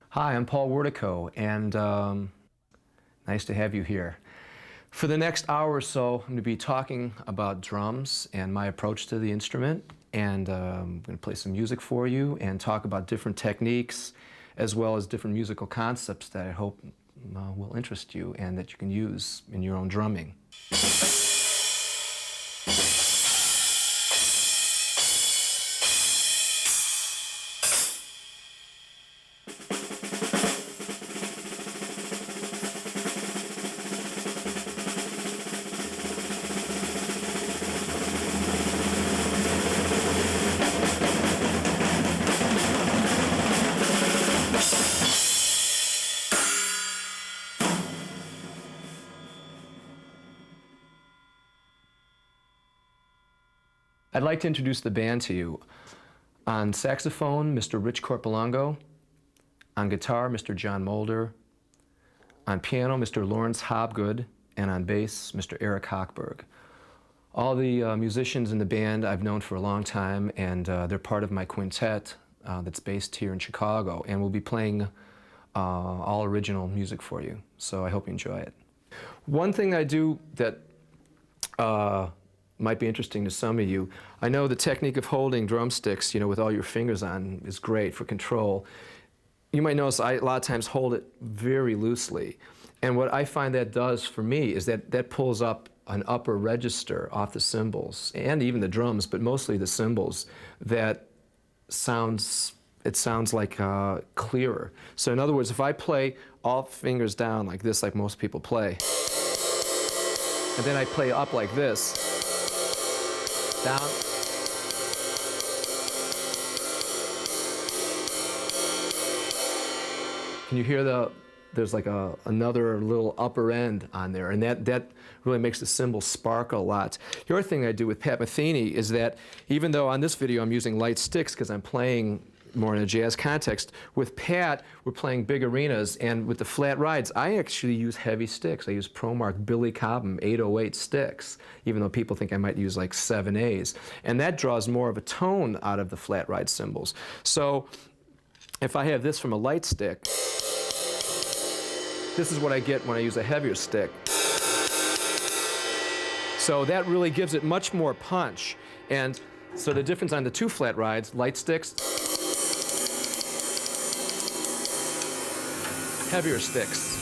Hi, I'm Paul Waertico, and nice to have you here. For the next hour or so, I'm going to be talking about drums and my approach to the instrument, and I'm going to play some music for you and talk about different techniques as well as different musical concepts that I hope will interest you and that you can use in your own drumming. I'd like to introduce the band to you. On saxophone, Mr. Rich Corpolongo. On guitar, Mr. John Mulder. On piano, Mr. Lawrence Hobgood. And on bass, Mr. Eric Hochberg. All the musicians in the band I've known for a long time, and they're part of my quintet that's based here in Chicago, and we'll be playing all original music for you. So I hope you enjoy it. One thing I do that might be interesting to some of you. I know the technique of holding drumsticks, with all your fingers on is great for control. You might notice I a lot of times hold it very loosely. And what I find that does for me is that pulls up an upper register off the cymbals and even the drums, but mostly the cymbals, that sounds like clearer. So in other words, if I play all fingers down like this, like most people play, and then I play up like this, down. Can you hear there's like another little upper end on there, and that really makes the cymbal sparkle a lot. The other thing I do with Pat Metheny is that even though on this video I'm using light sticks because I'm playing more in a jazz context, with Pat we're playing big arenas, and with the flat rides I actually use heavy sticks. I use ProMark Billy Cobham 808 sticks, even though people think I might use like 7As, and that draws more of a tone out of the flat ride cymbals. So if I have this from a light stick, this is what I get when I use a heavier stick. So that really gives it much more punch. And so the difference on the two flat rides, light sticks, heavier sticks.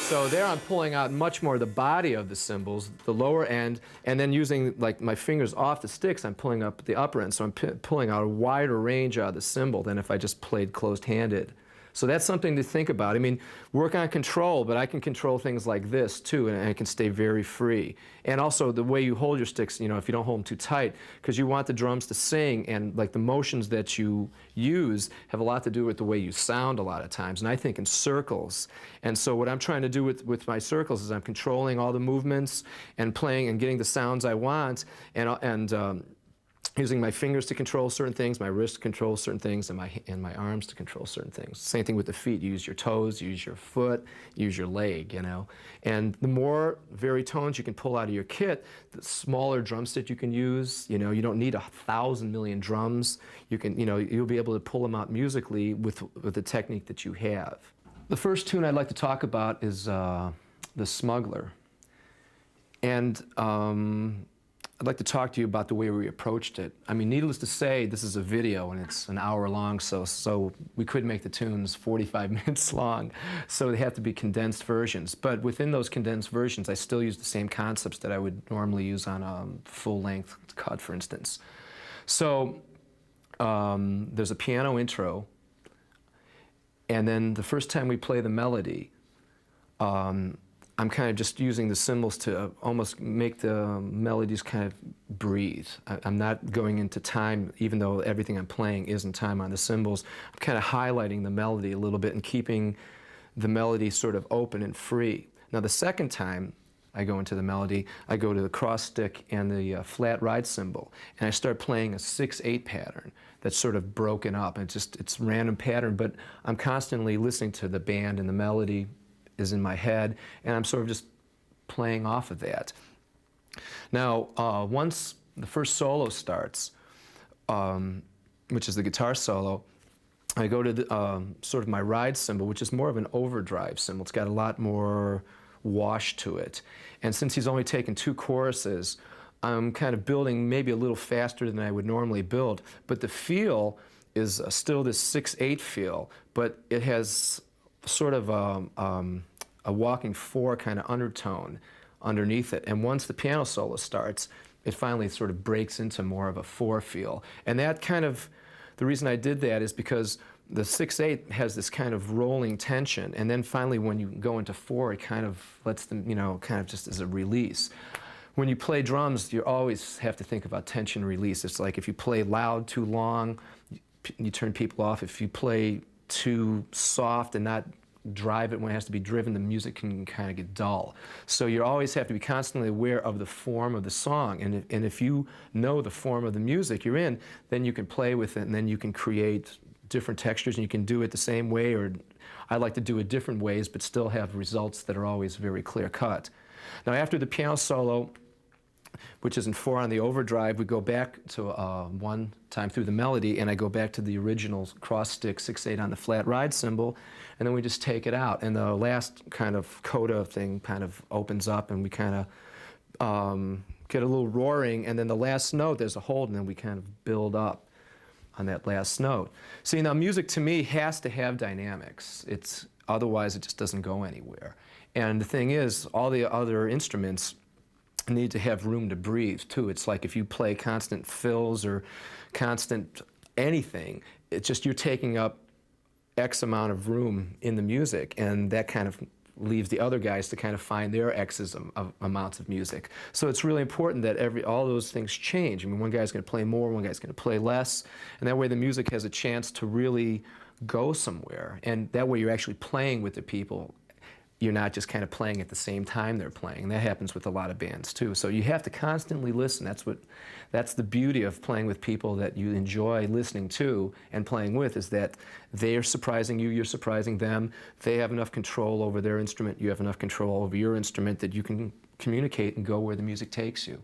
So there I'm pulling out much more of the body of the cymbals, the lower end, and then using like my fingers off the sticks, I'm pulling up the upper end. So I'm pulling out a wider range out of the cymbal than if I just played closed-handed. So that's something to think about. I mean, work on control, but I can control things like this too, and I can stay very free. And also the way you hold your sticks, if you don't hold them too tight, because you want the drums to sing, and like the motions that you use have a lot to do with the way you sound a lot of times, and I think in circles. And so what I'm trying to do with my circles is I'm controlling all the movements and playing and getting the sounds I want, and using my fingers to control certain things, my wrists to control certain things, and my arms to control certain things. Same thing with the feet. You use your toes, you use your foot, you use your leg, And the more varied tones you can pull out of your kit, the smaller drum set you can use. You don't need 1,000 million drums. You can, you'll be able to pull them out musically with the technique that you have. The first tune I'd like to talk about is The Smuggler. And I'd like to talk to you about the way we approached it. I mean, needless to say, this is a video and it's an hour long, so we could make the tunes 45 minutes long. So they have to be condensed versions. But within those condensed versions, I still use the same concepts that I would normally use on a full-length cut, for instance. So there's a piano intro, and then the first time we play the melody, I'm kind of just using the cymbals to almost make the melodies kind of breathe. I'm not going into time, even though everything I'm playing is in time on the cymbals. I'm kind of highlighting the melody a little bit and keeping the melody sort of open and free. Now the second time I go into the melody, I go to the cross stick and the flat ride cymbal, and I start playing a 6/8 pattern that's sort of broken up. It's random pattern, but I'm constantly listening to the band and the melody is in my head, and I'm sort of just playing off of that. Now, once the first solo starts, which is the guitar solo, I go to the, sort of my ride cymbal, which is more of an overdrive cymbal. It's got a lot more wash to it. And since he's only taken 2 choruses, I'm kind of building maybe a little faster than I would normally build, but the feel is still this 6/8 feel, but it has sort of a walking 4 kind of undertone underneath it. And once the piano solo starts, it finally sort of breaks into more of a 4 feel. And that kind of, the reason I did that is because the 6/8 has this kind of rolling tension, and then finally when you go into 4, it kind of lets them, you know, kind of just as a release. When you play drums, you always have to think about tension release. It's like if you play loud too long, you turn people off. If you play too soft and not drive it when it has to be driven, the music can kind of get dull. So you always have to be constantly aware of the form of the song. And if you know the form of the music you're in, then you can play with it, and then you can create different textures, and you can do it the same way, or I like to do it different ways, but still have results that are always very clear cut. Now after the piano solo, which is in 4 on the overdrive, we go back to 1 time through the melody, and I go back to the original cross stick 6/8 on the flat ride cymbal, and then we just take it out. And the last kind of coda thing kind of opens up, and we kind of get a little roaring, and then the last note, there's a hold, and then we kind of build up on that last note. See, now music to me has to have dynamics. Otherwise it just doesn't go anywhere. And the thing is, all the other instruments need to have room to breathe too. It's like if you play constant fills or constant anything, it's just you're taking up X amount of room in the music, and that kind of leaves the other guys to kind of find their X's of amounts of music. So it's really important that all those things change. I mean, one guy's going to play more, one guy's going to play less, and that way the music has a chance to really go somewhere. And that way you're actually playing with the people. You're not just kind of playing at the same time they're playing. And that happens with a lot of bands too. So you have to constantly listen. That's the beauty of playing with people that you enjoy listening to and playing with, is that they're surprising you, you're surprising them. They have enough control over their instrument, you have enough control over your instrument, that you can communicate and go where the music takes you.